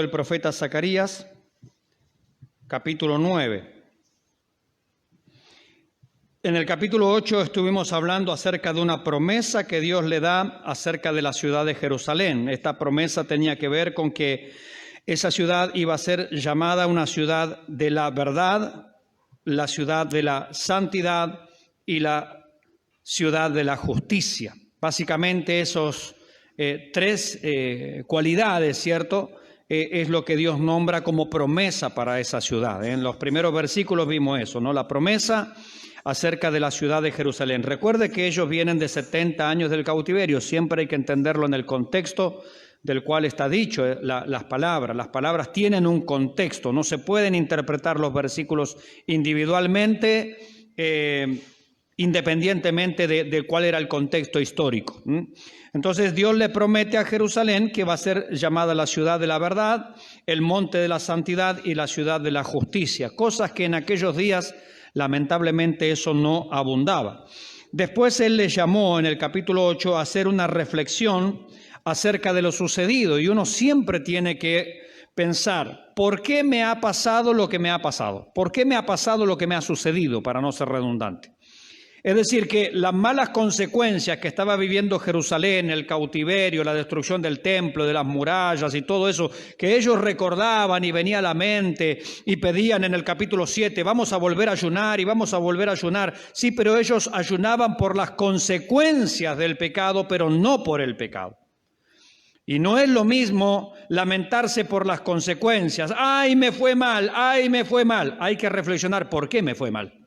del profeta Zacarías, capítulo 9. En el capítulo 8 estuvimos hablando acerca de una promesa que Dios le da acerca de la ciudad de Jerusalén. Esta promesa tenía que ver con que esa ciudad iba a ser llamada una ciudad de la verdad, la ciudad de la santidad y la ciudad de la justicia. Básicamente esos tres cualidades, ¿cierto?, es lo que Dios nombra como promesa para esa ciudad. En los primeros versículos vimos eso, ¿no? La promesa acerca de la ciudad de Jerusalén. Recuerde que ellos vienen de 70 años del cautiverio. Siempre hay que entenderlo en el contexto del cual está dicho las palabras. Las palabras tienen un contexto. No se pueden interpretar los versículos individualmente, independientemente de cuál era el contexto histórico. Entonces Dios le promete a Jerusalén que va a ser llamada la ciudad de la verdad, el monte de la santidad y la ciudad de la justicia. Cosas que en aquellos días lamentablemente eso no abundaba. Después Él les llamó en el capítulo 8 a hacer una reflexión acerca de lo sucedido, y uno siempre tiene que pensar, ¿por qué me ha pasado lo que me ha pasado? ¿Por qué me ha pasado lo que me ha sucedido, para no ser redundante? Es decir, que las malas consecuencias que estaba viviendo Jerusalén, el cautiverio, la destrucción del templo, de las murallas y todo eso, que ellos recordaban y venía a la mente y pedían en el capítulo 7, vamos a volver a ayunar y vamos a volver a ayunar. Sí, pero ellos ayunaban por las consecuencias del pecado, pero no por el pecado. Y no es lo mismo lamentarse por las consecuencias. ¡Ay, me fue mal! ¡Ay, me fue mal! Hay que reflexionar, ¿por qué me fue mal?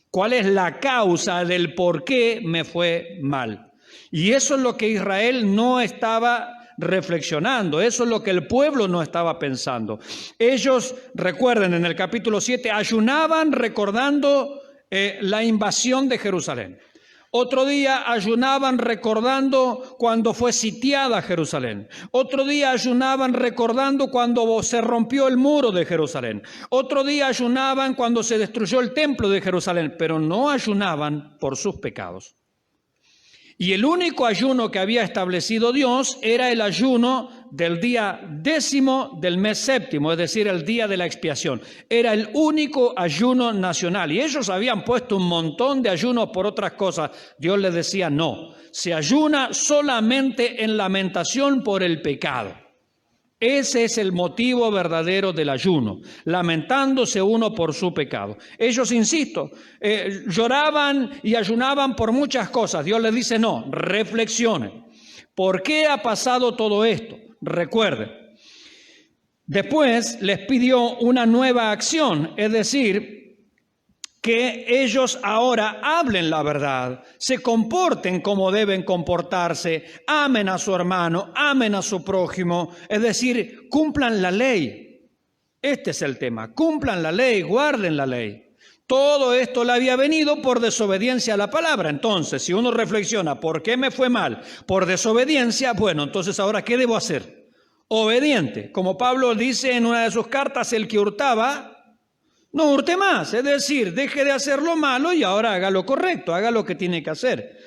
¿Cuál es la causa del por qué me fue mal? Y eso es lo que Israel no estaba reflexionando, eso es lo que el pueblo no estaba pensando. Ellos, recuerden, en el capítulo 7, ayunaban recordando la invasión de Jerusalén. Otro día ayunaban recordando cuando fue sitiada Jerusalén. Otro día ayunaban recordando cuando se rompió el muro de Jerusalén. Otro día ayunaban cuando se destruyó el templo de Jerusalén, pero no ayunaban por sus pecados. Y el único ayuno que había establecido Dios era el ayuno del día 10º del mes séptimo, es decir, el día de la expiación. Era el único ayuno nacional. Y ellos habían puesto un montón de ayunos por otras cosas. Dios les decía, no, se ayuna solamente en lamentación por el pecado. Ese es el motivo verdadero del ayuno, lamentándose uno por su pecado. Ellos, insisto, lloraban y ayunaban por muchas cosas. Dios les dice, no, reflexionen. ¿Por qué ha pasado todo esto? Recuerden. Después les pidió una nueva acción, es decir, que ellos ahora hablen la verdad, se comporten como deben comportarse, amen a su hermano, amen a su prójimo, es decir, cumplan la ley. Este es el tema, cumplan la ley, guarden la ley. Todo esto le había venido por desobediencia a la palabra. Entonces, si uno reflexiona, ¿por qué me fue mal? Por desobediencia, bueno, entonces ahora, ¿qué debo hacer? Obediente. Como Pablo dice en una de sus cartas, el que hurtaba, no hurte más, es decir, deje de hacer lo malo y ahora haga lo correcto, haga lo que tiene que hacer.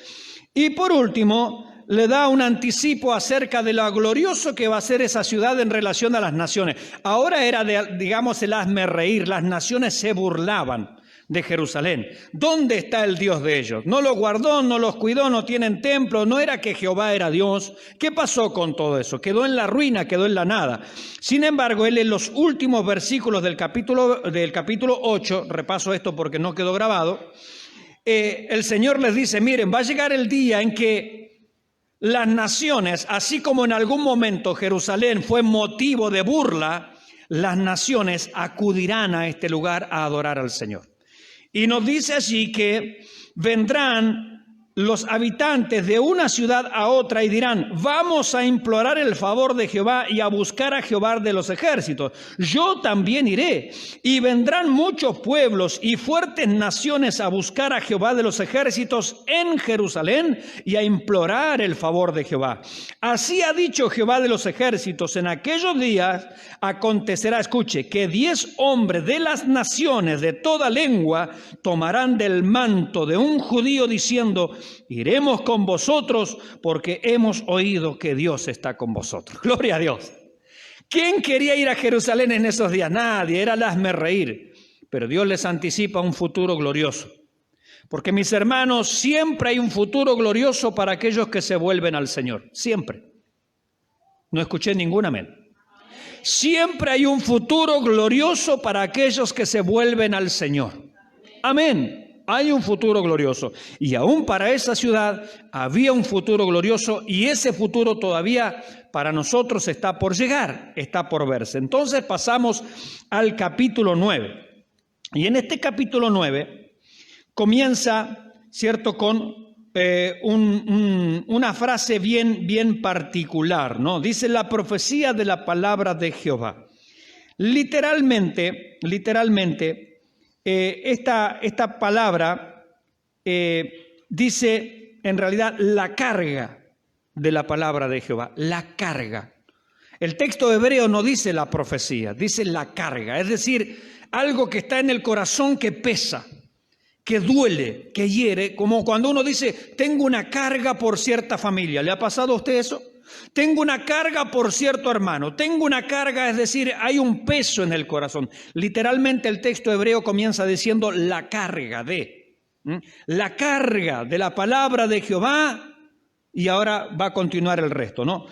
Y por último, le da un anticipo acerca de lo glorioso que va a ser esa ciudad en relación a las naciones. Ahora era, digamos, el hazmerreír, las naciones se burlaban de Jerusalén. ¿Dónde está el Dios de ellos? No los guardó, no los cuidó, no tienen templo, no era que Jehová era Dios. ¿Qué pasó con todo eso? Quedó en la ruina, quedó en la nada. Sin embargo, él en los últimos versículos del capítulo 8, repaso esto porque no quedó grabado, el Señor les dice, miren, va a llegar el día en que las naciones, así como en algún momento Jerusalén fue motivo de burla, las naciones acudirán a este lugar a adorar al Señor. Y nos dice allí que vendrán los habitantes de una ciudad a otra y dirán, vamos a implorar el favor de Jehová y a buscar a Jehová de los ejércitos. Yo también iré. Y vendrán muchos pueblos y fuertes naciones a buscar a Jehová de los ejércitos en Jerusalén y a implorar el favor de Jehová. Así ha dicho Jehová de los ejércitos, en aquellos días acontecerá, escuche, que 10 hombres de las naciones de toda lengua tomarán del manto de un judío diciendo, iremos con vosotros porque hemos oído que Dios está con vosotros. Gloria a Dios. ¿Quién quería ir a Jerusalén en esos días? Nadie, era el hazmerreír. Pero Dios les anticipa un futuro glorioso. Porque, mis hermanos, siempre hay un futuro glorioso para aquellos que se vuelven al Señor. Siempre. No escuché ningún amén. Siempre hay un futuro glorioso para aquellos que se vuelven al Señor. Amén. Hay un futuro glorioso. Y aún para esa ciudad había un futuro glorioso, y ese futuro todavía para nosotros está por llegar, está por verse. Entonces pasamos al capítulo 9. Y en este capítulo 9 comienza, ¿cierto?, con una frase bien particular, ¿no? Dice: la profecía de la palabra de Jehová. Literalmente, esta palabra dice en realidad la carga de la palabra de Jehová, la carga. El texto hebreo no dice la profecía, dice la carga, es decir, algo que está en el corazón que pesa, que duele, que hiere, como cuando uno dice: tengo una carga por cierta familia. ¿Le ha pasado a usted eso? Tengo una carga por cierto hermano, tengo una carga, es decir, hay un peso en el corazón. Literalmente el texto hebreo comienza diciendo la carga de la palabra de Jehová, y ahora va a continuar el resto, ¿no?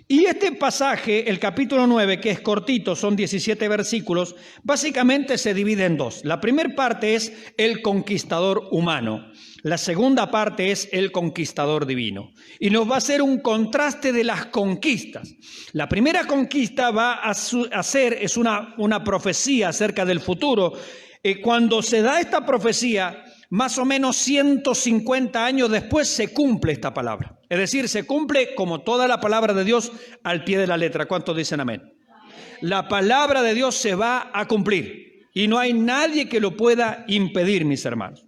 Y este pasaje, el capítulo 9, que es cortito, son 17 versículos, básicamente se divide en dos. La primera parte es el conquistador humano. La segunda parte es el conquistador divino. Y nos va a hacer un contraste de las conquistas. La primera conquista va a ser, es una profecía acerca del futuro. Cuando se da esta profecía, más o menos 150 años después se cumple esta palabra. Es decir, se cumple como toda la palabra de Dios al pie de la letra. ¿Cuántos dicen amén? La palabra de Dios se va a cumplir y no hay nadie que lo pueda impedir, mis hermanos.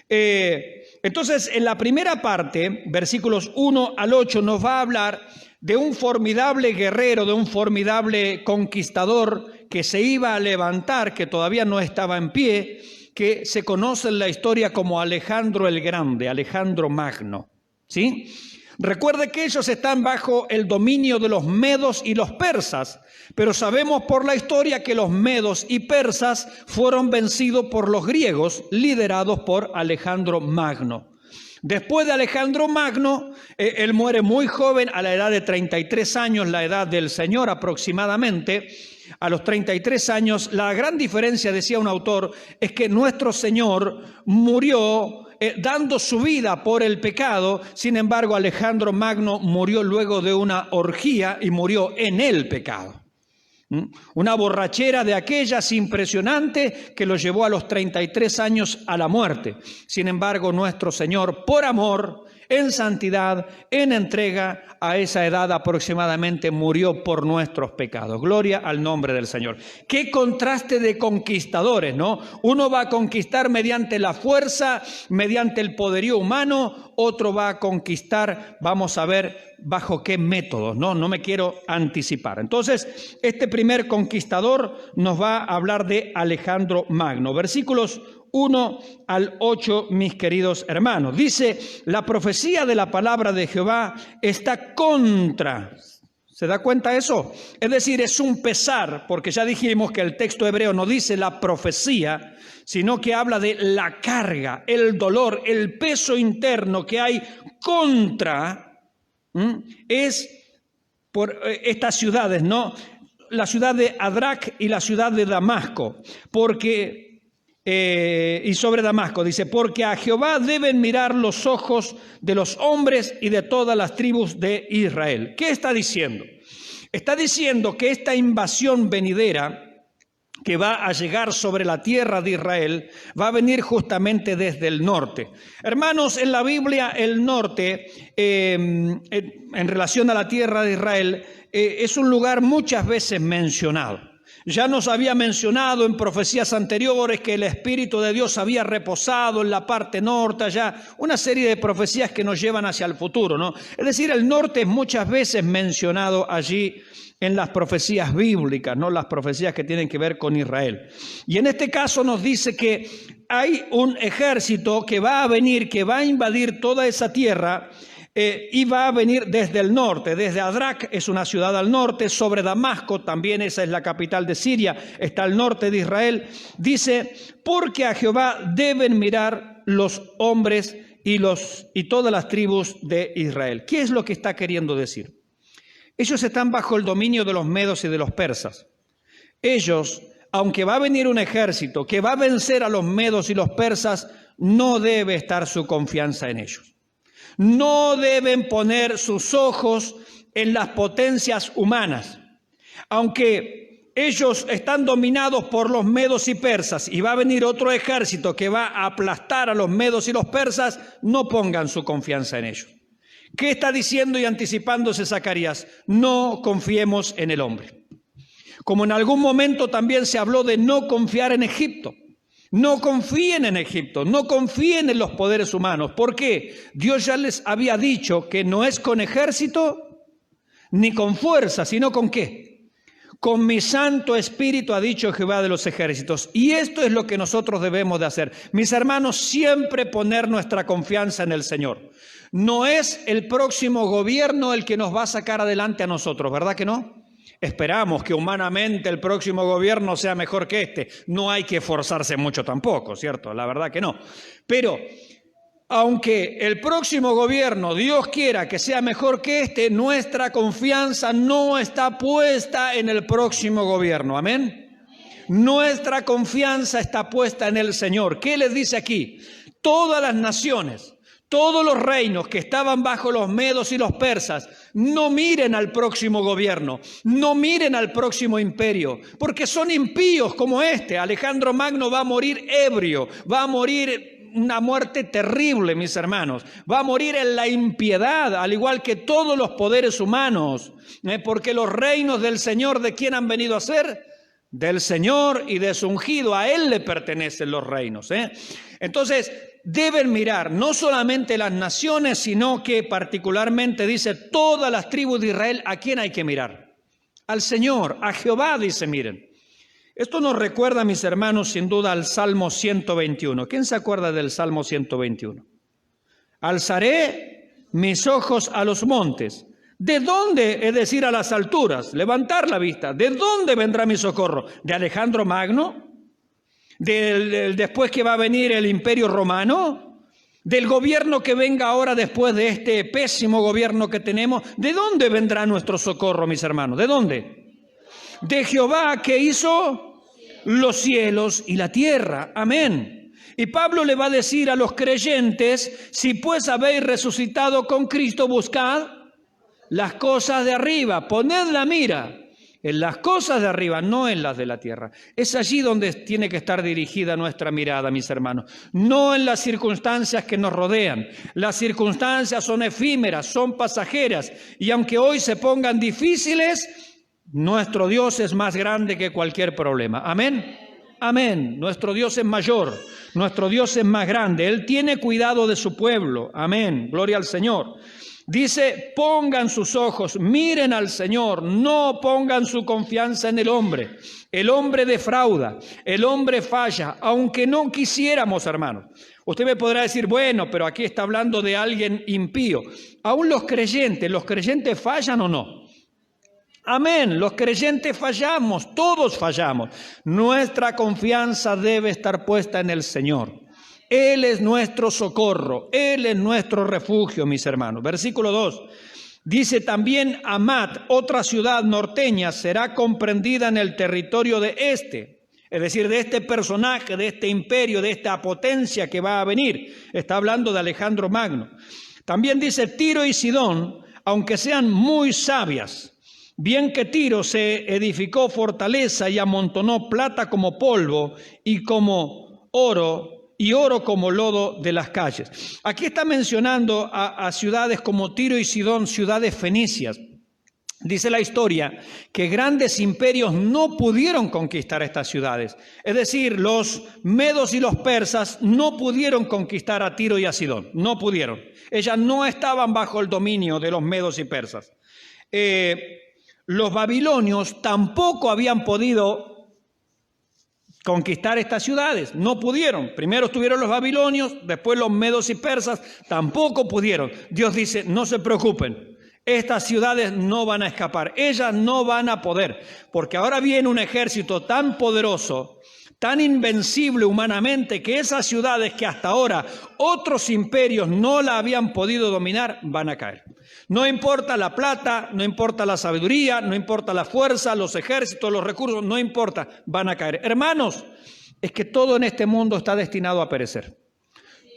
Entonces, en la primera parte, versículos 1 al 8, nos va a hablar de un formidable guerrero, de un formidable conquistador que se iba a levantar, que todavía no estaba en pie, que se conoce en la historia como Alejandro el Grande, Alejandro Magno, ¿sí? Recuerde que ellos están bajo el dominio de los medos y los persas, pero sabemos por la historia que los medos y persas fueron vencidos por los griegos, liderados por Alejandro Magno. Después de Alejandro Magno, él muere muy joven, a la edad de 33 años, la edad del Señor aproximadamente. A los 33 años, la gran diferencia, decía un autor, es que nuestro Señor murió dando su vida por el pecado. Sin embargo, Alejandro Magno murió luego de una orgía y murió en el pecado. Una borrachera de aquellas impresionante que lo llevó a los 33 años a la muerte. Sin embargo, nuestro Señor, por amor, en santidad, en entrega, a esa edad aproximadamente murió por nuestros pecados. Gloria al nombre del Señor. Qué contraste de conquistadores, ¿no? Uno va a conquistar mediante la fuerza, mediante el poderío humano. Otro va a conquistar, vamos a ver bajo qué métodos, ¿no? No me quiero anticipar. Entonces, este primer conquistador nos va a hablar de Alejandro Magno. Versículos 1 al 8, mis queridos hermanos. Dice: la profecía de la palabra de Jehová está contra. ¿Se da cuenta eso? Es decir, es un pesar, porque ya dijimos que el texto hebreo no dice la profecía, sino que habla de la carga, el dolor, el peso interno que hay contra, es por estas ciudades, ¿no? La ciudad de Adrac y la ciudad de Damasco, porque... y sobre Damasco dice: porque a Jehová deben mirar los ojos de los hombres y de todas las tribus de Israel. ¿Qué está diciendo? Está diciendo que esta invasión venidera que va a llegar sobre la tierra de Israel va a venir justamente desde el norte. Hermanos, en la Biblia el norte, en relación a la tierra de Israel, es un lugar muchas veces mencionado. Ya nos había mencionado en profecías anteriores que el Espíritu de Dios había reposado en la parte norte, ya una serie de profecías que nos llevan hacia el futuro, ¿no? Es decir, el norte es muchas veces mencionado allí en las profecías bíblicas, ¿no? Las profecías que tienen que ver con Israel. Y en este caso nos dice que hay un ejército que va a venir, que va a invadir toda esa tierra. Y va a venir desde el norte, desde Adrak, es una ciudad al norte, sobre Damasco, también esa es la capital de Siria, está al norte de Israel. Dice, porque a Jehová deben mirar los hombres y todas las tribus de Israel. ¿Qué es lo que está queriendo decir? Ellos están bajo el dominio de los medos y de los persas. Ellos, aunque va a venir un ejército que va a vencer a los medos y los persas, no debe estar su confianza en ellos. No deben poner sus ojos en las potencias humanas. Aunque ellos están dominados por los medos y persas y va a venir otro ejército que va a aplastar a los medos y los persas, no pongan su confianza en ellos. ¿Qué está diciendo y anticipándose Zacarías? No confiemos en el hombre. Como en algún momento también se habló de no confiar en Egipto. No confíen en Egipto, no confíen en los poderes humanos. ¿Por qué? Dios ya les había dicho que no es con ejército ni con fuerza, sino con ¿qué? Con mi Santo Espíritu, ha dicho Jehová de los ejércitos. Y esto es lo que nosotros debemos de hacer. Mis hermanos, siempre poner nuestra confianza en el Señor. No es el próximo gobierno el que nos va a sacar adelante a nosotros, ¿verdad que no? Esperamos que humanamente el próximo gobierno sea mejor que este. No hay que esforzarse mucho tampoco, ¿cierto? La verdad que no. Pero aunque el próximo gobierno, Dios quiera que sea mejor que este, nuestra confianza no está puesta en el próximo gobierno. ¿Amén? Nuestra confianza está puesta en el Señor. ¿Qué les dice aquí? Todas las naciones, todos los reinos que estaban bajo los medos y los persas, no miren al próximo gobierno, no miren al próximo imperio, porque son impíos como este. Alejandro Magno va a morir ebrio, va a morir una muerte terrible, mis hermanos. Va a morir en la impiedad, al igual que todos los poderes humanos, porque los reinos del Señor, ¿de quién han venido a ser? Del Señor y de su ungido. A Él le pertenecen los reinos. Entonces, deben mirar no solamente las naciones, sino que particularmente dice todas las tribus de Israel. ¿A quién hay que mirar? Al Señor, a Jehová, dice, miren. Esto nos recuerda, mis hermanos, sin duda al Salmo 121. ¿Quién se acuerda del Salmo 121? Alzaré mis ojos a los montes. ¿De dónde? Es decir, a las alturas. Levantar la vista. ¿De dónde vendrá mi socorro? ¿De Alejandro Magno? ¿Después que va a venir el Imperio Romano? ¿Del gobierno que venga ahora después de este pésimo gobierno que tenemos? ¿De dónde vendrá nuestro socorro, mis hermanos? ¿De dónde? De Jehová, que hizo los cielos y la tierra. Amén. Y Pablo le va a decir a los creyentes, si pues habéis resucitado con Cristo, buscad las cosas de arriba, poned la mira en las cosas de arriba, no en las de la tierra. Es allí donde tiene que estar dirigida nuestra mirada, mis hermanos, no en las circunstancias que nos rodean. Las circunstancias son efímeras, son pasajeras, y aunque hoy se pongan difíciles, nuestro Dios es más grande que cualquier problema. Amén. Amén. Nuestro Dios es mayor, nuestro Dios es más grande. Él tiene cuidado de su pueblo. Amén. Gloria al Señor. Dice, pongan sus ojos, miren al Señor, no pongan su confianza en el hombre. El hombre defrauda, el hombre falla, aunque no quisiéramos, hermanos. Usted me podrá decir, bueno, pero aquí está hablando de alguien impío. Aún los creyentes fallan o no. Amén, los creyentes fallamos, todos fallamos. Nuestra confianza debe estar puesta en el Señor. Él es nuestro socorro, Él es nuestro refugio, mis hermanos. Versículo 2, dice también Hamat, otra ciudad norteña, será comprendida en el territorio de este, es decir, de este personaje, de este imperio, de esta potencia que va a venir. Está hablando de Alejandro Magno. También dice Tiro y Sidón, aunque sean muy sabias. Bien que Tiro se edificó fortaleza y amontonó plata como polvo y como oro, y oro como lodo de las calles. Aquí está mencionando a ciudades como Tiro y Sidón, ciudades fenicias. Dice la historia que grandes imperios no pudieron conquistar estas ciudades. Es decir, los medos y los persas no pudieron conquistar a Tiro y a Sidón. No pudieron. Ellas no estaban bajo el dominio de los medos y persas. Los babilonios tampoco habían podido conquistar estas ciudades. No pudieron. Primero estuvieron los babilonios, después los medos y persas, tampoco pudieron. Dios dice, no se preocupen, estas ciudades no van a escapar, ellas no van a poder, porque ahora viene un ejército tan poderoso, tan invencible humanamente, que esas ciudades que hasta ahora otros imperios no la habían podido dominar, van a caer. No importa la plata, no importa la sabiduría, no importa la fuerza, los ejércitos, los recursos, no importa, van a caer. Hermanos, es que todo en este mundo está destinado a perecer.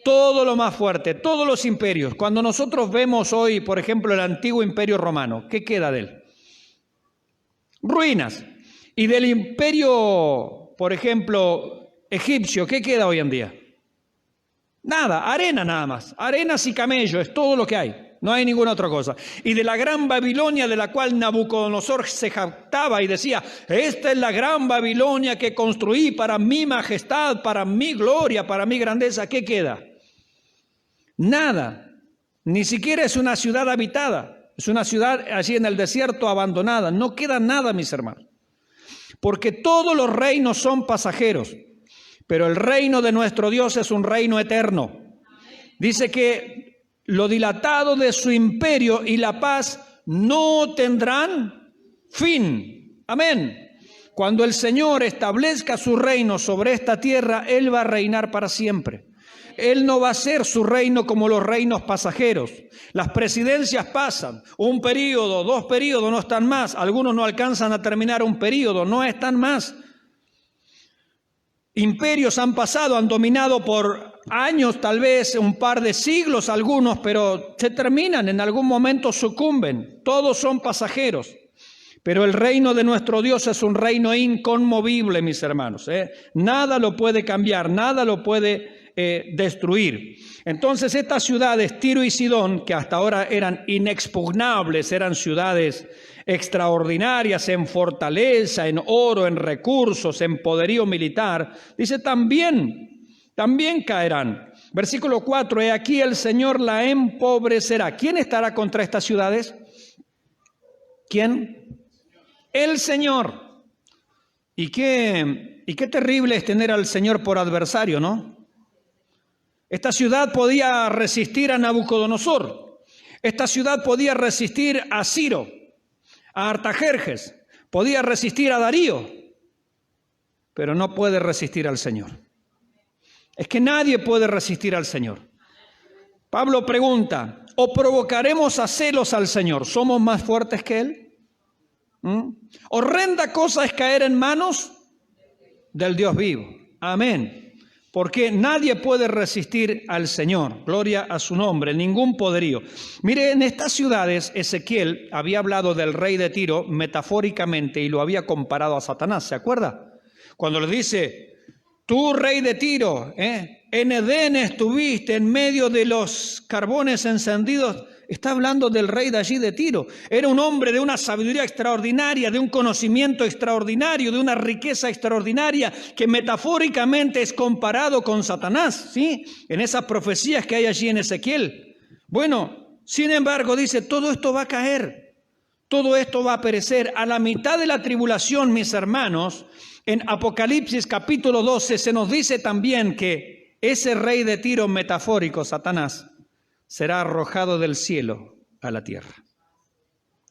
Todo lo más fuerte, todos los imperios. Cuando nosotros vemos hoy, por ejemplo, el antiguo imperio romano, ¿qué queda de él? Ruinas. Y del imperio, por ejemplo, egipcio, ¿qué queda hoy en día? Nada, arena nada más. Arenas y camellos, es todo lo que hay. No hay ninguna otra cosa. Y de la gran Babilonia de la cual Nabucodonosor se jactaba y decía, esta es la gran Babilonia que construí para mi majestad, para mi gloria, para mi grandeza, ¿qué queda? Nada. Ni siquiera es una ciudad habitada. Es una ciudad allí en el desierto abandonada. No queda nada, mis hermanos. Porque todos los reinos son pasajeros. Pero el reino de nuestro Dios es un reino eterno. Dice que lo dilatado de su imperio y la paz no tendrán fin. Amén. Cuando el Señor establezca su reino sobre esta tierra, Él va a reinar para siempre. Él no va a ser su reino como los reinos pasajeros. Las presidencias pasan, un periodo, 2 periodos, no están más. Algunos no alcanzan a terminar un periodo, no están más. Imperios han pasado, han dominado por años, tal vez un par de siglos algunos, pero se terminan, en algún momento sucumben. Todos son pasajeros. Pero el reino de nuestro Dios es un reino inconmovible, mis hermanos. Nada lo puede cambiar, nada lo puede destruir. Entonces estas ciudades, Tiro y Sidón, que hasta ahora eran inexpugnables, eran ciudades extraordinarias en fortaleza, en oro, en recursos, en poderío militar, dice también caerán. Versículo 4, he aquí el Señor la empobrecerá. ¿Quién estará contra estas ciudades? ¿Quién? El Señor. Y qué terrible es tener al Señor por adversario, ¿no? Esta ciudad podía resistir a Nabucodonosor. Esta ciudad podía resistir a Ciro, a Artajerjes, podía resistir a Darío, pero no puede resistir al Señor. Es que nadie puede resistir al Señor. Pablo pregunta, ¿o provocaremos a celos al Señor? ¿Somos más fuertes que Él? Horrenda cosa es caer en manos del Dios vivo. Amén. Porque nadie puede resistir al Señor. Gloria a su nombre, ningún poderío. Mire, en estas ciudades Ezequiel había hablado del rey de Tiro metafóricamente y lo había comparado a Satanás, ¿se acuerda? Cuando le dice, tú rey de Tiro, en Edén estuviste en medio de los carbones encendidos. Está hablando del rey de allí de Tiro. Era un hombre de una sabiduría extraordinaria, de un conocimiento extraordinario, de una riqueza extraordinaria, que metafóricamente es comparado con Satanás, ¿sí? En esas profecías que hay allí en Ezequiel. Bueno, sin embargo, dice, todo esto va a caer, todo esto va a perecer. A la mitad de la tribulación, mis hermanos, en Apocalipsis capítulo 12 se nos dice también que ese rey de Tiro metafórico, Satanás, será arrojado del cielo a la tierra.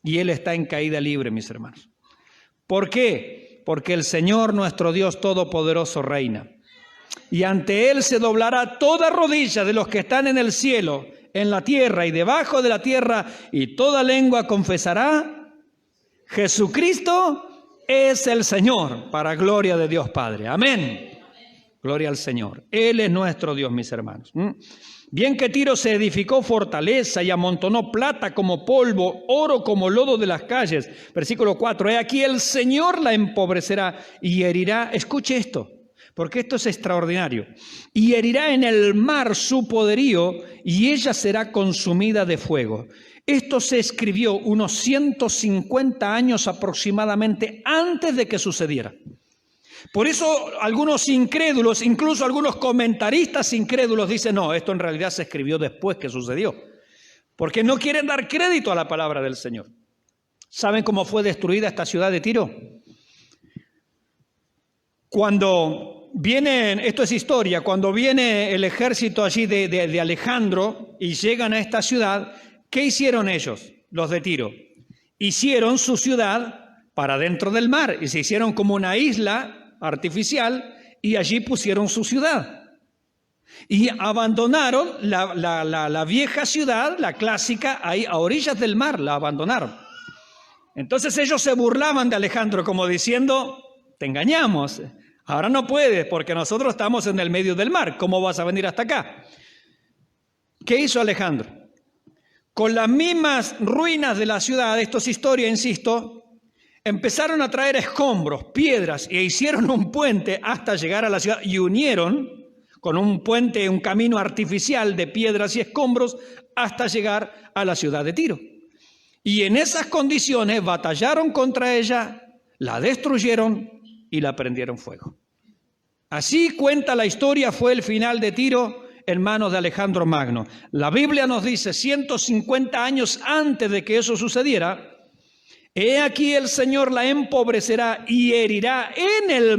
Y él está en caída libre, mis hermanos. ¿Por qué? Porque el Señor nuestro Dios Todopoderoso reina. Y ante Él se doblará toda rodilla de los que están en el cielo, en la tierra y debajo de la tierra, y toda lengua confesará, Jesucristo es el Señor, para gloria de Dios Padre. Amén. Gloria al Señor. Él es nuestro Dios, mis hermanos. Bien que Tiro se edificó fortaleza y amontonó plata como polvo, oro como lodo de las calles. Versículo 4, he aquí el Señor la empobrecerá y herirá, escuche esto, porque esto es extraordinario, y herirá en el mar su poderío y ella será consumida de fuego. Esto se escribió unos 150 años aproximadamente antes de que sucediera. Por eso algunos incrédulos, incluso algunos comentaristas incrédulos dicen, no, esto en realidad se escribió después que sucedió, porque no quieren dar crédito a la palabra del Señor. ¿Saben cómo fue destruida esta ciudad de Tiro? Cuando vienen, esto es historia, cuando viene el ejército allí de Alejandro y llegan a esta ciudad, ¿qué hicieron ellos, los de Tiro? Hicieron su ciudad para dentro del mar y se hicieron como una isla artificial y allí pusieron su ciudad. Y abandonaron la vieja ciudad, la clásica, ahí a orillas del mar, la abandonaron. Entonces ellos se burlaban de Alejandro como diciendo, te engañamos, ahora no puedes porque nosotros estamos en el medio del mar, ¿cómo vas a venir hasta acá? ¿Qué hizo Alejandro? Con las mismas ruinas de la ciudad, esto es historia, insisto, empezaron a traer escombros, piedras e hicieron un puente hasta llegar a la ciudad y unieron con un puente, un camino artificial de piedras y escombros hasta llegar a la ciudad de Tiro. Y en esas condiciones batallaron contra ella, la destruyeron y la prendieron fuego. Así cuenta la historia, fue el final de Tiro en manos de Alejandro Magno. La Biblia nos dice 150 años antes de que eso sucediera, he aquí el Señor la empobrecerá y herirá en el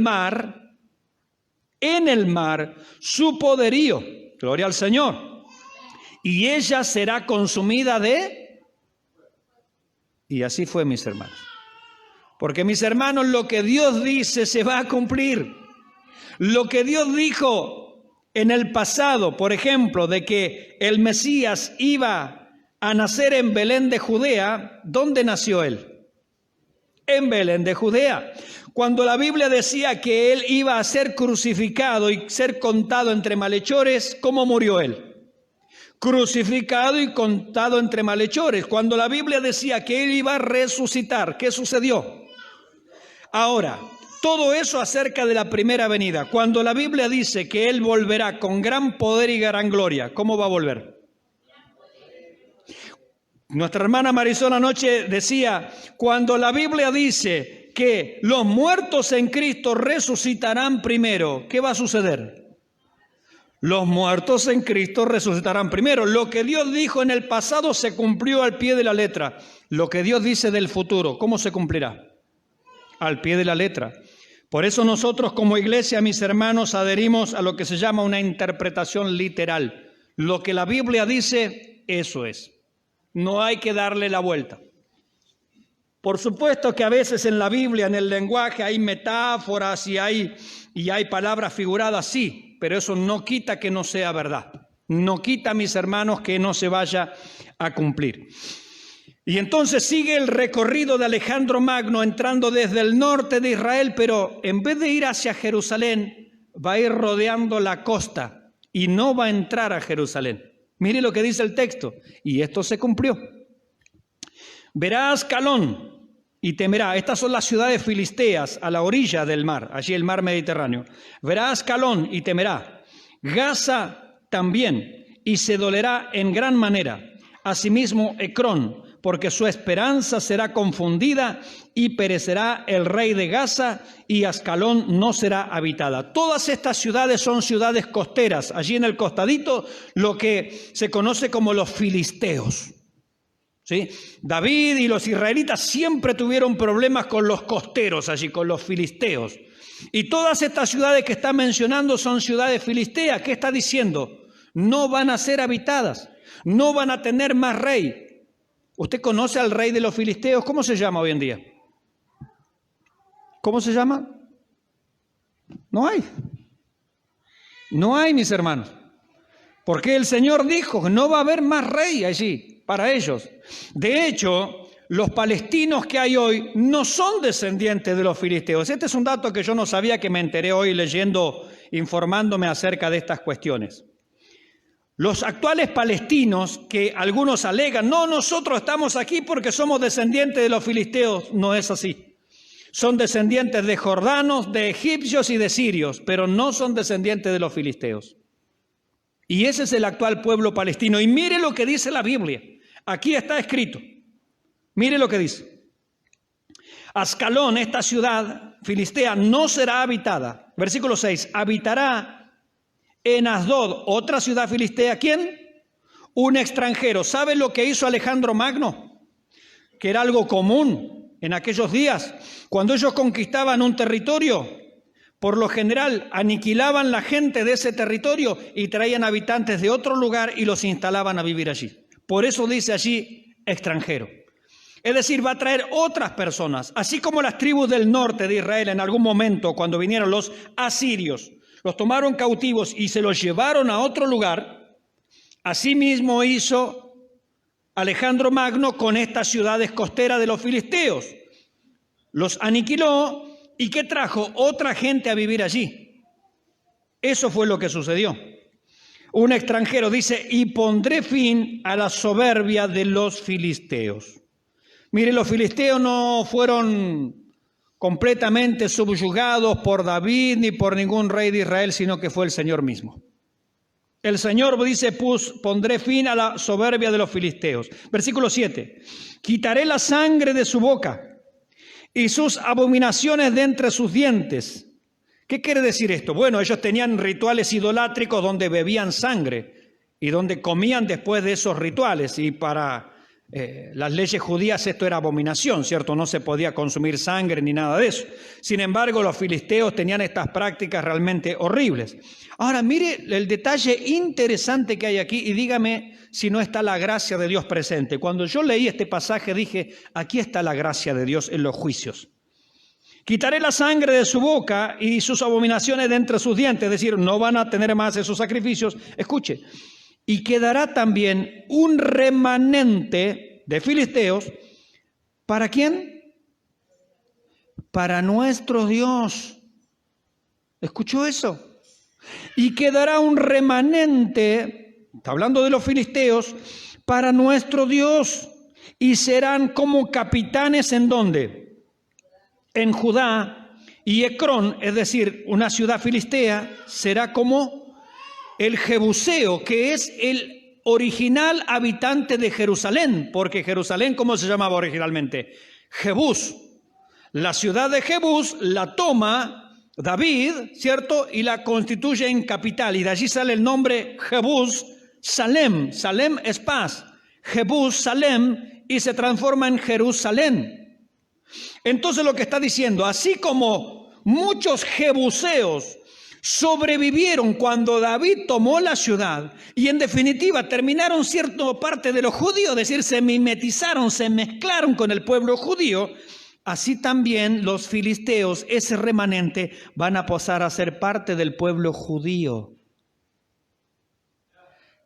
mar, su poderío. Gloria al Señor. Y ella será consumida de... Y así fue, mis hermanos. Porque, mis hermanos, lo que Dios dice se va a cumplir. Lo que Dios dijo en el pasado, por ejemplo, de que el Mesías iba a nacer en Belén de Judea, ¿dónde nació él? En Belén de Judea. Cuando la Biblia decía que él iba a ser crucificado y ser contado entre malhechores, ¿cómo murió él? Crucificado y contado entre malhechores. Cuando la Biblia decía que él iba a resucitar, ¿qué sucedió? Ahora, todo eso acerca de la primera venida. Cuando la Biblia dice que él volverá con gran poder y gran gloria, ¿cómo va a volver? Nuestra hermana Marisol anoche decía, cuando la Biblia dice que los muertos en Cristo resucitarán primero, ¿qué va a suceder? Los muertos en Cristo resucitarán primero. Lo que Dios dijo en el pasado se cumplió al pie de la letra. Lo que Dios dice del futuro, ¿cómo se cumplirá? Al pie de la letra. Por eso nosotros como iglesia, mis hermanos, adherimos a lo que se llama una interpretación literal. Lo que la Biblia dice, eso es. No hay que darle la vuelta. Por supuesto que a veces en la Biblia, en el lenguaje, hay metáforas y hay palabras figuradas, sí, pero eso no quita que no sea verdad. No quita, mis hermanos, que no se vaya a cumplir. Y entonces sigue el recorrido de Alejandro Magno entrando desde el norte de Israel, pero en vez de ir hacia Jerusalén, va a ir rodeando la costa y no va a entrar a Jerusalén. Mire lo que dice el texto, y esto se cumplió. Verá Ascalón y temerá. Estas son las ciudades filisteas a la orilla del mar, allí el mar Mediterráneo. Verá Ascalón y temerá. Gaza también, y se dolerá en gran manera. Asimismo Ecrón, porque su esperanza será confundida y perecerá el rey de Gaza y Ascalón no será habitada. Todas estas ciudades son ciudades costeras. Allí en el costadito lo que se conoce como los filisteos. ¿Sí? David y los israelitas siempre tuvieron problemas con los costeros allí, con los filisteos. Y todas estas ciudades que está mencionando son ciudades filisteas. ¿Qué está diciendo? No van a ser habitadas, no van a tener más rey. ¿Usted conoce al rey de los filisteos? ¿Cómo se llama hoy en día? ¿Cómo se llama? No hay. No hay, mis hermanos. Porque el Señor dijo que no va a haber más rey allí para ellos. De hecho, los palestinos que hay hoy no son descendientes de los filisteos. Este es un dato que yo no sabía, que me enteré hoy leyendo, informándome acerca de estas cuestiones. Los actuales palestinos, que algunos alegan, no, nosotros estamos aquí porque somos descendientes de los filisteos, no es así. Son descendientes de jordanos, de egipcios y de sirios, pero no son descendientes de los filisteos. Y ese es el actual pueblo palestino. Y mire lo que dice la Biblia. Aquí está escrito. Mire lo que dice. Ascalón, esta ciudad filistea, no será habitada. Versículo 6. Habitará en Asdod, otra ciudad filistea. ¿Quién? Un extranjero. ¿Sabe lo que hizo Alejandro Magno? Que era algo común en aquellos días. Cuando ellos conquistaban un territorio, por lo general aniquilaban la gente de ese territorio y traían habitantes de otro lugar y los instalaban a vivir allí. Por eso dice allí extranjero. Es decir, va a traer otras personas, así como las tribus del norte de Israel en algún momento, cuando vinieron los asirios, los tomaron cautivos y se los llevaron a otro lugar. Asimismo hizo Alejandro Magno con estas ciudades costeras de los filisteos. Los aniquiló y ¿qué trajo? Otra gente a vivir allí. Eso fue lo que sucedió. Un extranjero dice, y pondré fin a la soberbia de los filisteos. Mire, los filisteos no fueron completamente subyugados por David ni por ningún rey de Israel, sino que fue el Señor mismo. El Señor dice, pondré fin a la soberbia de los filisteos. Versículo 7. Quitaré la sangre de su boca y sus abominaciones de entre sus dientes. ¿Qué quiere decir esto? Bueno, ellos tenían rituales idolátricos donde bebían sangre y donde comían después de esos rituales. Y para las leyes judías esto era abominación, ¿cierto? No se podía consumir sangre ni nada de eso. Sin embargo, los filisteos tenían estas prácticas realmente horribles. Ahora, mire el detalle interesante que hay aquí y dígame si no está la gracia de Dios presente. Cuando yo leí este pasaje dije, aquí está la gracia de Dios en los juicios. Quitaré la sangre de su boca y sus abominaciones de entre sus dientes, es decir, no van a tener más esos sacrificios. Escuche, y quedará también un remanente de filisteos, ¿para quién? Para nuestro Dios. ¿Escuchó eso? Y quedará un remanente, está hablando de los filisteos, para nuestro Dios, y serán como capitanes ¿en dónde? En Judá, y Ecrón, es decir, una ciudad filistea, será como el Jebuseo, que es el original habitante de Jerusalén, porque Jerusalén, ¿cómo se llamaba originalmente? Jebús. La ciudad de Jebús la toma David, ¿cierto? Y la constituye en capital, y de allí sale el nombre Jebús Salem. Salem es paz. Jebús Salem, y se transforma en Jerusalén. Entonces lo que está diciendo, así como muchos jebuseos sobrevivieron cuando David tomó la ciudad y en definitiva terminaron cierta parte de los judíos, es decir, se mimetizaron, se mezclaron con el pueblo judío, así también los filisteos, ese remanente, van a pasar a ser parte del pueblo judío.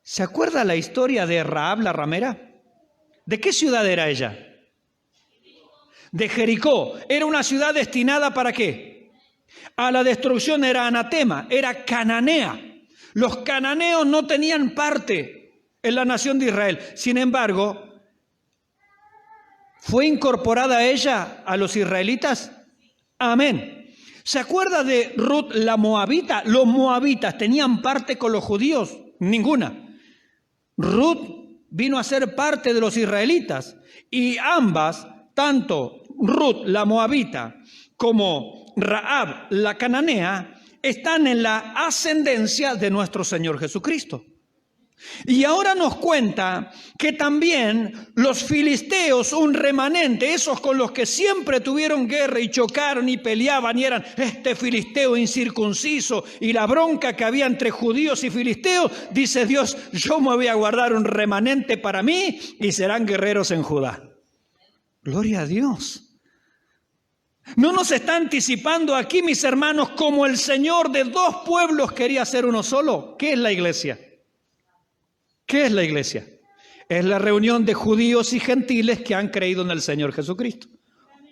¿Se acuerda la historia de Rahab la ramera? ¿De qué ciudad era ella? De Jericó. Era una ciudad destinada ¿para qué? A la destrucción, era anatema, era cananea. Los cananeos no tenían parte en la nación de Israel. Sin embargo, ¿fue incorporada ella a los israelitas? Amén. ¿Se acuerda de Ruth la moabita? ¿Los moabitas tenían parte con los judíos? Ninguna. Ruth vino a ser parte de los israelitas y ambas, tanto Ruth la moabita como Rahab la cananea, están en la ascendencia de nuestro Señor Jesucristo. Y ahora nos cuenta que también los filisteos, un remanente, esos con los que siempre tuvieron guerra y chocaron y peleaban y eran este filisteo incircunciso y la bronca que había entre judíos y filisteos, dice Dios, yo me voy a guardar un remanente para mí y serán guerreros en Judá. Gloria a Dios. No nos está anticipando aquí, mis hermanos, como el Señor de dos pueblos quería ser uno solo. ¿Qué es la iglesia? ¿Qué es la iglesia? Es la reunión de judíos y gentiles que han creído en el Señor Jesucristo.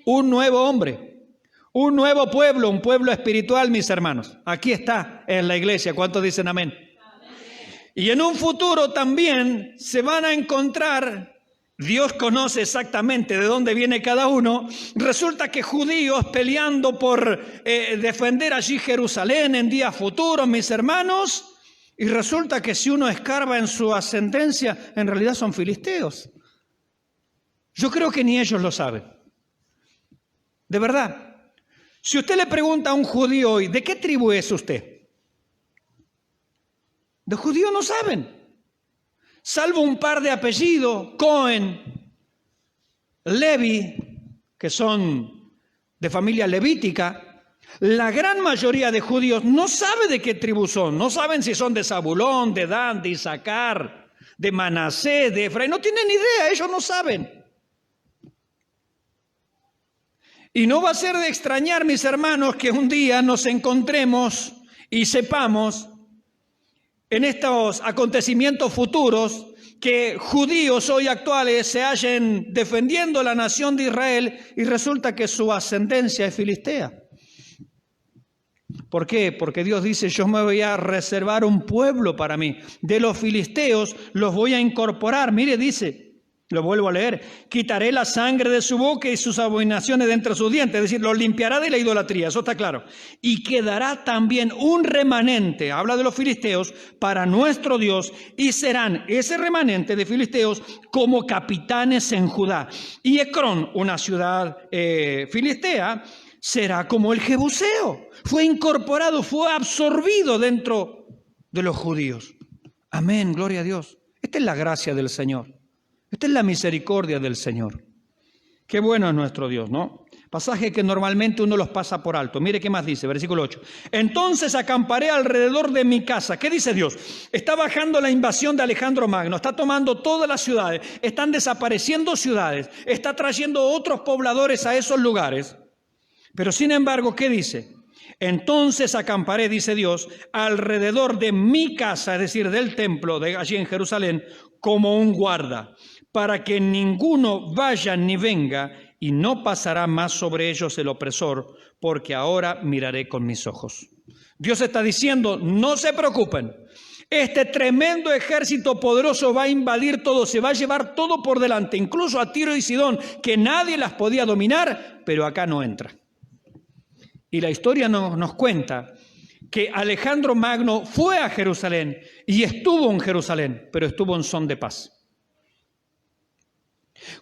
Un nuevo hombre, un nuevo pueblo, un pueblo espiritual, mis hermanos. Aquí está, en la iglesia. ¿Cuántos dicen amén? Y en un futuro también se van a encontrar. Dios conoce exactamente de dónde viene cada uno. Resulta que judíos peleando por defender allí Jerusalén en días futuros, mis hermanos, y resulta que si uno escarba en su ascendencia, en realidad son filisteos. Yo creo que ni ellos lo saben. De verdad. Si usted le pregunta a un judío hoy, ¿de qué tribu es usted? De judíos no saben. Salvo un par de apellidos, Cohen, Levi, que son de familia levítica, La gran mayoría de judíos no sabe de qué tribu son, no saben si son de Zabulón, de Dan, de Isaacar, de Manasés, de Efraín, no tienen idea, ellos no saben. Y no va a ser de extrañar, mis hermanos, que un día nos encontremos y sepamos en estos acontecimientos futuros que judíos hoy actuales se hallen defendiendo la nación de Israel y resulta que su ascendencia es filistea. ¿Por qué? Porque Dios dice, yo me voy a reservar un pueblo para mí. De los filisteos los voy a incorporar. Mire, dice, lo vuelvo a leer, quitaré la sangre de su boca y sus abominaciones de entre sus dientes. Es decir, los limpiará de la idolatría, eso está claro. Y quedará también un remanente, habla de los filisteos, para nuestro Dios. Y serán ese remanente de filisteos como capitanes en Judá. Y Ecrón, una ciudad filistea, será como el Jebuseo. Fue incorporado, fue absorbido dentro de los judíos. Amén, gloria a Dios. Esta es la gracia del Señor. Esta es la misericordia del Señor. Qué bueno es nuestro Dios, ¿no? Pasaje que normalmente uno los pasa por alto. Mire qué más dice, versículo 8. Entonces acamparé alrededor de mi casa. ¿Qué dice Dios? Está bajando la invasión de Alejandro Magno, está tomando todas las ciudades, están desapareciendo ciudades, está trayendo otros pobladores a esos lugares. Pero sin embargo, ¿qué dice? Entonces acamparé, dice Dios, alrededor de mi casa, es decir, del templo de allí en Jerusalén, como un guarda, para que ninguno vaya ni venga, y no pasará más sobre ellos el opresor, porque ahora miraré con mis ojos. Dios está diciendo, no se preocupen, este tremendo ejército poderoso va a invadir todo, se va a llevar todo por delante, incluso a Tiro y Sidón, que nadie las podía dominar, pero acá no entra. Y la historia nos cuenta que Alejandro Magno fue a Jerusalén y estuvo en Jerusalén, pero estuvo en son de paz.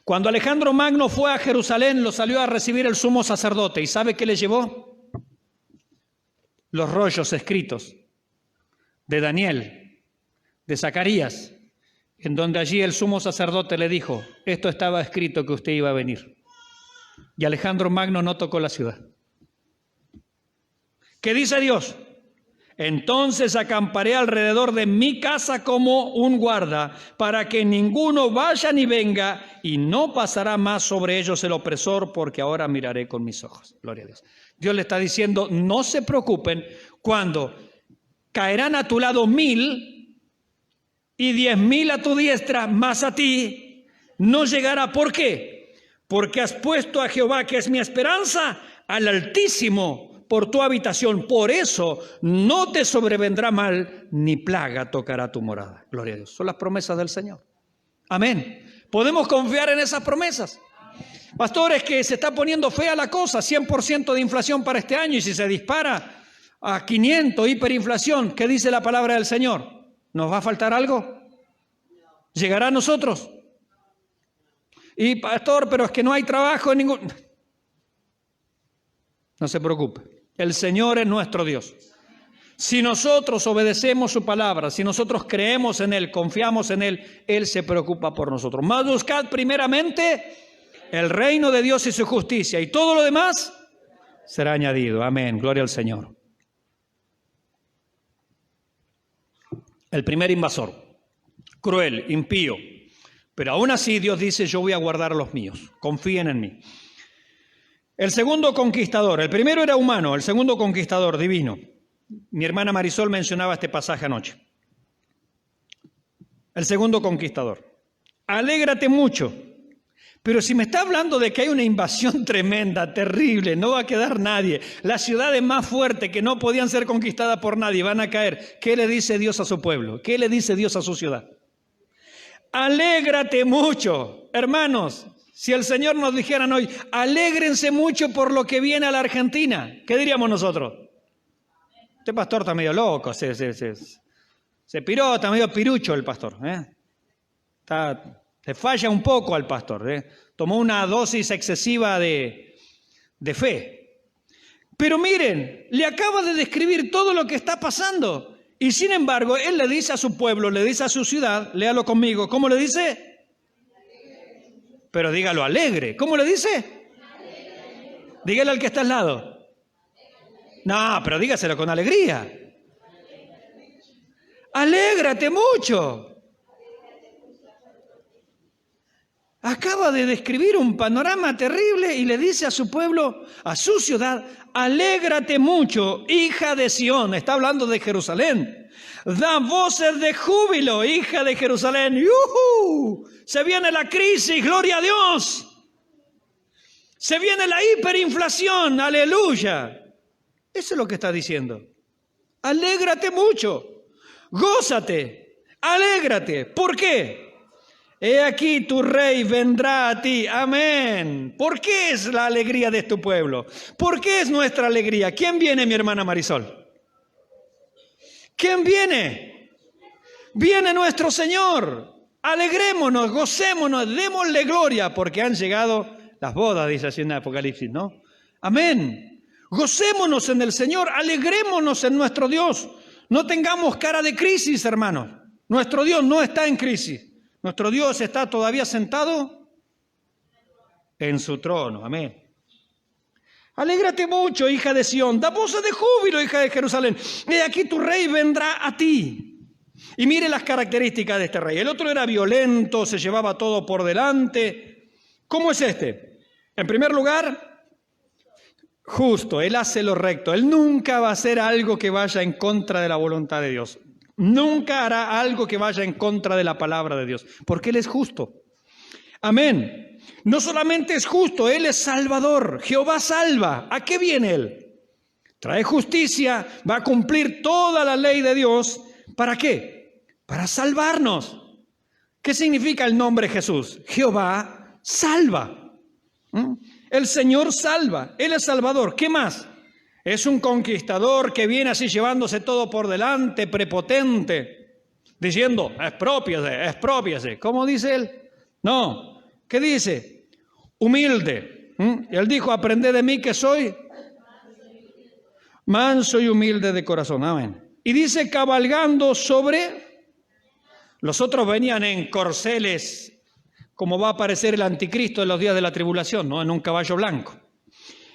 Cuando Alejandro Magno fue a Jerusalén, lo salió a recibir el sumo sacerdote. ¿Y sabe qué le llevó? Los rollos escritos de Daniel, de Zacarías, en donde allí el sumo sacerdote le dijo, esto estaba escrito que usted iba a venir. Y Alejandro Magno no tocó la ciudad. ¿Qué dice Dios? Entonces acamparé alrededor de mi casa como un guarda, para que ninguno vaya ni venga, y no pasará más sobre ellos el opresor, porque ahora miraré con mis ojos. Gloria a Dios. Dios le está diciendo, no se preocupen cuando caerán a tu lado 1000 y 10.000 a tu diestra, más a ti no llegará. ¿Por qué? Porque has puesto a Jehová, que es mi esperanza, al Altísimo por tu habitación. Por eso no te sobrevendrá mal, ni plaga tocará tu morada. Gloria a Dios. Son las promesas del Señor. Amén. ¿Podemos confiar en esas promesas? Pastores, que se está poniendo fea la cosa, 100% de inflación para este año, y si se dispara a 500, hiperinflación, ¿qué dice la palabra del Señor? ¿Nos va a faltar algo? ¿Llegará a nosotros? Y pastor, pero es que no hay trabajo en ningún... No se preocupe, el Señor es nuestro Dios. Si nosotros obedecemos su palabra, si nosotros creemos en Él, confiamos en Él, Él se preocupa por nosotros. Mas buscad primeramente el reino de Dios y su justicia, y todo lo demás será añadido. Amén, gloria al Señor. El primer invasor, cruel, impío, pero aún así Dios dice, yo voy a guardar a los míos, confíen en mí. El segundo conquistador, el primero era humano, el segundo conquistador, divino. Mi hermana Marisol mencionaba este pasaje anoche. El segundo conquistador. Alégrate mucho, pero si me está hablando de que hay una invasión tremenda, terrible, no va a quedar nadie, las ciudades más fuertes que no podían ser conquistadas por nadie van a caer, ¿qué le dice Dios a su pueblo? ¿Qué le dice Dios a su ciudad? Alégrate mucho, hermanos. Si el Señor nos dijera hoy, alégrense mucho por lo que viene a la Argentina, ¿qué diríamos nosotros? Este pastor está medio loco, se piró, está medio pirucho el pastor. Se falla un poco al pastor. Tomó una dosis excesiva de fe. Pero miren, le acaba de describir todo lo que está pasando. Y sin embargo, él le dice a su pueblo, le dice a su ciudad, léalo conmigo, ¿cómo le dice? Pero dígalo alegre. ¿Cómo le dice? Dígale al que está al lado. No, pero dígaselo con alegría. Alégrate mucho. Acaba de describir un panorama terrible y le dice a su pueblo, a su ciudad, alégrate mucho, hija de Sión. Está hablando de Jerusalén. Da voces de júbilo, hija de Jerusalén. ¡Yuhu! Se viene la crisis, gloria a Dios. Se viene la hiperinflación, aleluya. Eso es lo que está diciendo. Alégrate mucho, gózate, alégrate. ¿Por qué? He aquí tu rey vendrá a ti. Amén. ¿Por qué es la alegría de tu pueblo? ¿Por qué es nuestra alegría? ¿Quién viene, mi hermana Marisol? ¿Quién viene? Viene nuestro Señor. Alegrémonos, gocémonos, démosle gloria, porque han llegado las bodas, dice así en Apocalipsis, ¿no? Amén. Gocémonos en el Señor, alegrémonos en nuestro Dios. No tengamos cara de crisis, hermanos. Nuestro Dios no está en crisis. Nuestro Dios está todavía sentado en su trono. Amén. Alégrate mucho, hija de Sión. Da voces de júbilo, hija de Jerusalén. He aquí tu rey vendrá a ti. Y mire las características de este rey. El otro era violento, se llevaba todo por delante. ¿Cómo es este? En primer lugar, justo. Él hace lo recto. Él nunca va a hacer algo que vaya en contra de la voluntad de Dios. Nunca hará algo que vaya en contra de la palabra de Dios, porque Él es justo. Amén. No solamente es justo, Él es salvador. Jehová salva. ¿A qué viene Él? Trae justicia, va a cumplir toda la ley de Dios. ¿Para qué? Para salvarnos. ¿Qué significa el nombre Jesús? Jehová salva. El Señor salva. Él es salvador. ¿Qué más? Es un conquistador que viene así llevándose todo por delante, prepotente, diciendo, exprópiese, exprópiese. ¿Cómo dice él? No. ¿Qué dice? Humilde. Él dijo, aprended de mí que soy manso y humilde de corazón. Amén. Y dice, cabalgando sobre... Los otros venían en corceles, como va a aparecer el anticristo en los días de la tribulación, ¿no? En un caballo blanco.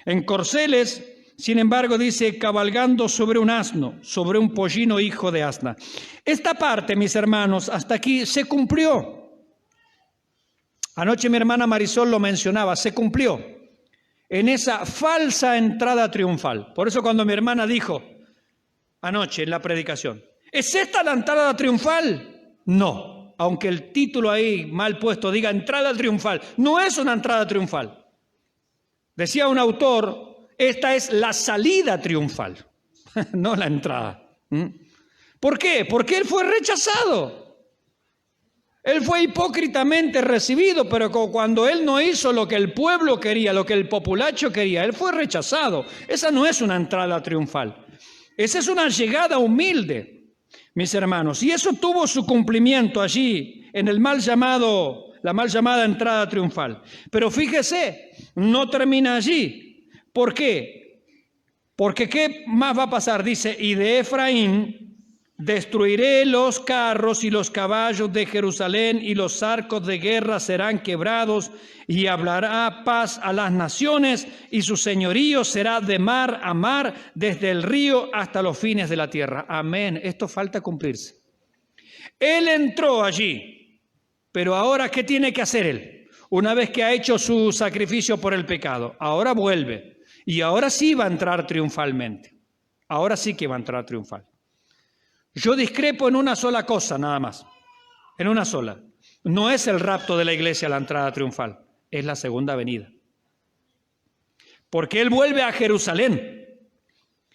En corceles... Sin embargo, dice, cabalgando sobre un asno, sobre un pollino hijo de asna. Esta parte, mis hermanos, hasta aquí se cumplió. Anoche mi hermana Marisol lo mencionaba, se cumplió en esa falsa entrada triunfal. Por eso cuando mi hermana dijo anoche en la predicación, ¿es esta la entrada triunfal? No, aunque el título ahí mal puesto diga entrada triunfal, no es una entrada triunfal. Decía un autor, esta es la salida triunfal, no la entrada. ¿Por qué? Porque él fue rechazado. Él fue hipócritamente recibido, pero cuando él no hizo lo que el pueblo quería, lo que el populacho quería, él fue rechazado. Esa no es una entrada triunfal. Esa es una llegada humilde, mis hermanos. Y eso tuvo su cumplimiento allí, en el la mal llamada entrada triunfal. Pero fíjese, no termina allí. ¿Por qué? Porque ¿qué más va a pasar? Dice, y de Efraín destruiré los carros y los caballos de Jerusalén y los arcos de guerra serán quebrados y hablará paz a las naciones y su señorío será de mar a mar desde el río hasta los fines de la tierra. Amén. Esto falta cumplirse. Él entró allí, pero ahora ¿qué tiene que hacer él? Una vez que ha hecho su sacrificio por el pecado, ahora vuelve. Y ahora sí va a entrar triunfalmente. Ahora sí que va a entrar triunfal. Yo discrepo en una sola cosa nada más. En una sola. No es el rapto de la iglesia la entrada triunfal. Es la segunda venida. Porque Él vuelve a Jerusalén.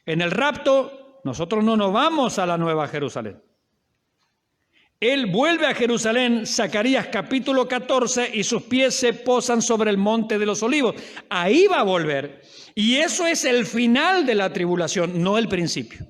En el rapto nosotros no nos vamos a la nueva Jerusalén. Él vuelve a Jerusalén, Zacarías capítulo 14, y sus pies se posan sobre el monte de los olivos. Ahí va a volver. Y eso es el final de la tribulación, no el principio.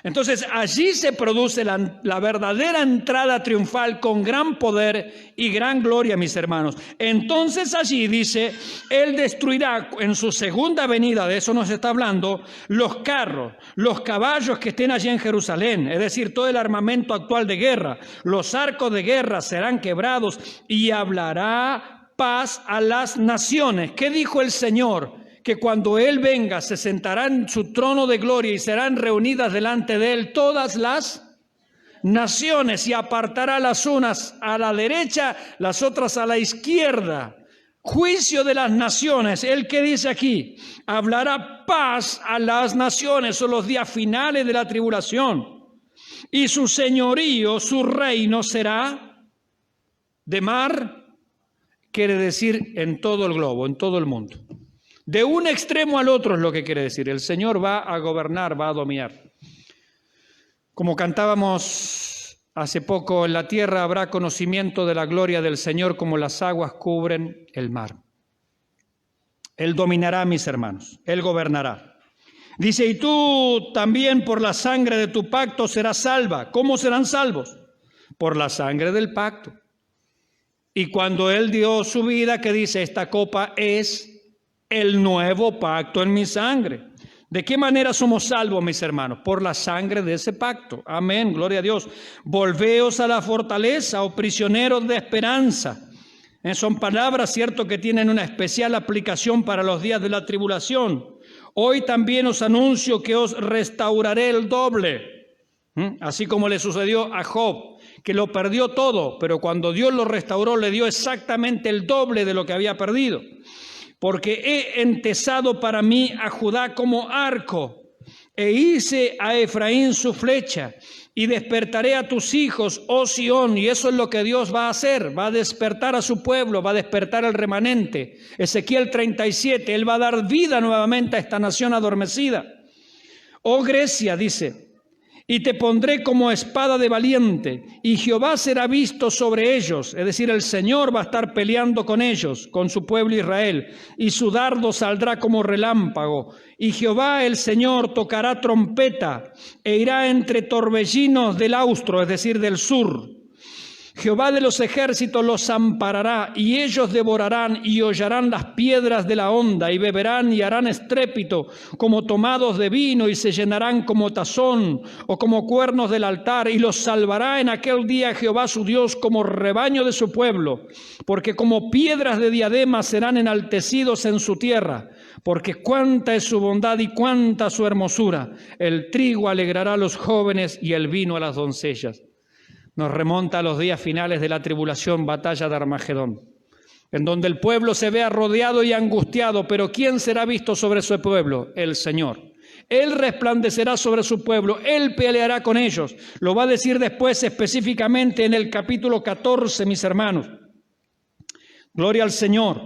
Entonces allí se produce la verdadera entrada triunfal con gran poder y gran gloria, mis hermanos. Entonces allí dice, Él destruirá en su segunda venida, de eso nos está hablando, los carros, los caballos que estén allí en Jerusalén, es decir, todo el armamento actual de guerra, los arcos de guerra serán quebrados y hablará paz a las naciones. ¿Qué dijo el Señor? que cuando Él venga se sentará en su trono de gloria y serán reunidas delante de Él todas las naciones y apartará las unas a la derecha, las otras a la izquierda. Juicio de las naciones. ¿El que dice aquí? Hablará paz a las naciones, son los días finales de la tribulación. Y su señorío, su reino será de mar, quiere decir en todo el globo, en todo el mundo. De un extremo al otro es lo que quiere decir. El Señor va a gobernar, va a dominar. Como cantábamos hace poco, en la tierra habrá conocimiento de la gloria del Señor como las aguas cubren el mar. Él dominará, mis hermanos, Él gobernará. Dice, y tú también por la sangre de tu pacto serás salva. ¿Cómo serán salvos? Por la sangre del pacto. Y cuando Él dio su vida, que dice, esta copa es el nuevo pacto en mi sangre. ¿De qué manera somos salvos, mis hermanos? Por la sangre de ese pacto. Amén, gloria a Dios. Volveos a la fortaleza, oh prisioneros de esperanza. Son palabras, cierto, que tienen una especial aplicación para los días de la tribulación. Hoy también os anuncio que os restauraré el doble. Así como le sucedió a Job, que lo perdió todo, pero cuando Dios lo restauró, le dio exactamente el doble de lo que había perdido. Porque he entesado para mí a Judá como arco, e hice a Efraín su flecha, y despertaré a tus hijos, oh Sión, y eso es lo que Dios va a hacer, va a despertar a su pueblo, va a despertar al remanente. Ezequiel 37, Él va a dar vida nuevamente a esta nación adormecida. Oh Grecia, dice, y te pondré como espada de valiente, y Jehová será visto sobre ellos, es decir, el Señor va a estar peleando con ellos, con su pueblo Israel, y su dardo saldrá como relámpago, y Jehová el Señor tocará trompeta, e irá entre torbellinos del austro, es decir, del sur. Jehová de los ejércitos los amparará, y ellos devorarán y hollarán las piedras de la honda, y beberán y harán estrépito como tomados de vino, y se llenarán como tazón o como cuernos del altar, y los salvará en aquel día Jehová su Dios como rebaño de su pueblo, porque como piedras de diadema serán enaltecidos en su tierra, porque cuánta es su bondad y cuánta su hermosura. El trigo alegrará a los jóvenes y el vino a las doncellas. Nos remonta a los días finales de la tribulación, batalla de Armagedón, en donde el pueblo se vea rodeado y angustiado, pero ¿quién será visto sobre su pueblo? El Señor. Él resplandecerá sobre su pueblo, Él peleará con ellos. Lo va a decir después específicamente en el capítulo 14, mis hermanos. Gloria al Señor.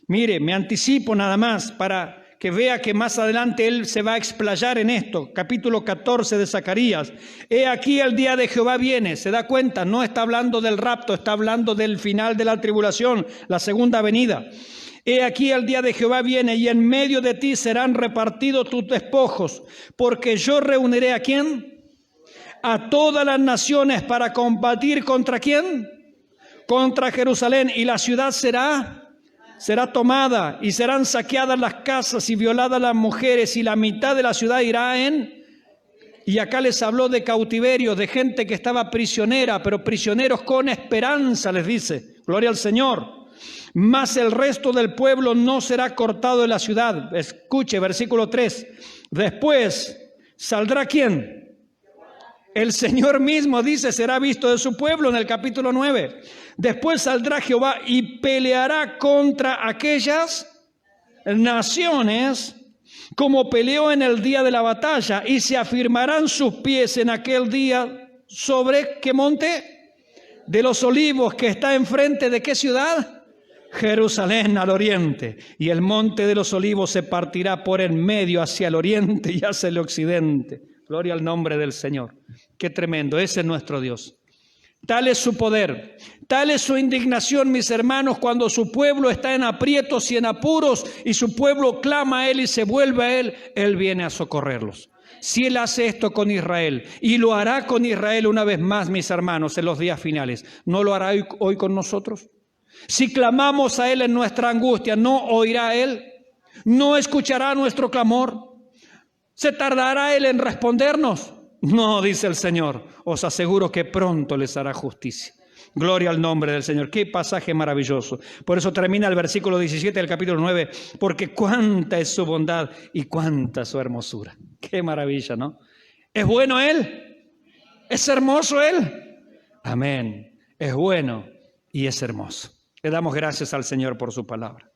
Mire, me anticipo nada más para que vea que más adelante Él se va a explayar en esto. Capítulo 14 de Zacarías. He aquí el día de Jehová viene. ¿Se da cuenta? No está hablando del rapto, está hablando del final de la tribulación, la segunda venida. He aquí el día de Jehová viene, y en medio de ti serán repartidos tus despojos, porque yo reuniré ¿a quién? A todas las naciones para combatir ¿contra quién? Contra Jerusalén, y la ciudad será tomada, y serán saqueadas las casas y violadas las mujeres, y la mitad de la ciudad irá y acá les habló de cautiverio, de gente que estaba prisionera, pero prisioneros con esperanza, les dice, gloria al Señor. Mas el resto del pueblo no será cortado de la ciudad. Escuche, versículo 3. Después saldrá ¿quién? El Señor mismo, dice, será visto de su pueblo en el capítulo 9. Después saldrá Jehová y peleará contra aquellas naciones como peleó en el día de la batalla, y se afirmarán sus pies en aquel día sobre ¿qué monte? De los Olivos, que está enfrente de ¿qué ciudad? Jerusalén, al oriente. Y el monte de los Olivos se partirá por en medio hacia el oriente y hacia el occidente. Gloria al nombre del Señor. Qué tremendo, ese es nuestro Dios. Tal es su poder, tal es su indignación, mis hermanos, cuando su pueblo está en aprietos y en apuros, y su pueblo clama a Él y se vuelve a Él, Él viene a socorrerlos. Si Él hace esto con Israel, y lo hará con Israel una vez más, mis hermanos, en los días finales, ¿no lo hará hoy con nosotros? Si clamamos a Él en nuestra angustia, ¿no oirá Él? ¿No escuchará nuestro clamor? ¿Se tardará Él en respondernos? No, dice el Señor, os aseguro que pronto les hará justicia. Gloria al nombre del Señor. Qué pasaje maravilloso. Por eso termina el versículo 17 del capítulo 9. Porque cuánta es su bondad y cuánta su hermosura. Qué maravilla, ¿no? ¿Es bueno Él? ¿Es hermoso Él? Amén. Es bueno y es hermoso. Le damos gracias al Señor por su palabra.